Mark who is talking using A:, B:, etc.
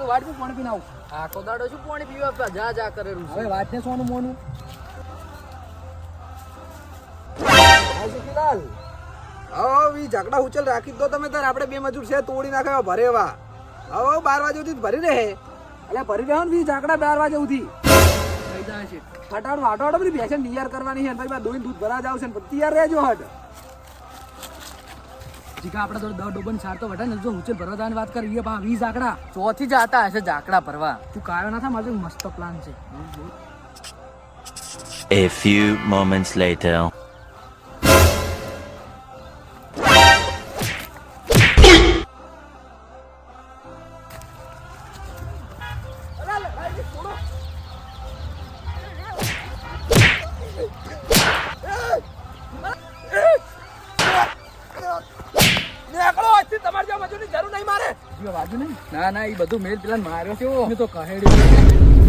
A: તો વાટકું પાણી પીને આવું.
B: આખો દાડો શું પાણી પીવા જા જા કરેલું છે.
A: હવે વાતને સોનું મોનું
C: વી ઝાકડા ઉચલ રાખી દો તમે તાર આપણે બે મજૂર છે તોડી નાખે ભરે એવા. હવે 12 વાગે સુધી ભરી રહે.
A: એટલે ભરી રહ્યો ને વી ઝાકડા 12 વાગે સુધી
B: થઈ જાય છે.
A: ફટાડ વાટો બધી ભેંસે તૈયાર કરવાની છે ભાઈ દોઈને દૂધ ભરા જાવ છે ને તૈયાર રહેજો હટ. જીકા આપણે તો 10 ડોબન સાર તો વટા ને જો ઉચલ ભરવા જવાની વાત કરીએ પા 20 ઝાકડા
B: ચોથી જાતા હશે ઝાકડા ભરવા.
A: તું કાયો ના થા મારે મસ્ત પ્લાન છે.
D: A few moments later.
A: બાજુ નહીં
B: ના ના એ બધું મેલ પેલા માર્યો છે તો કહેડ્યું.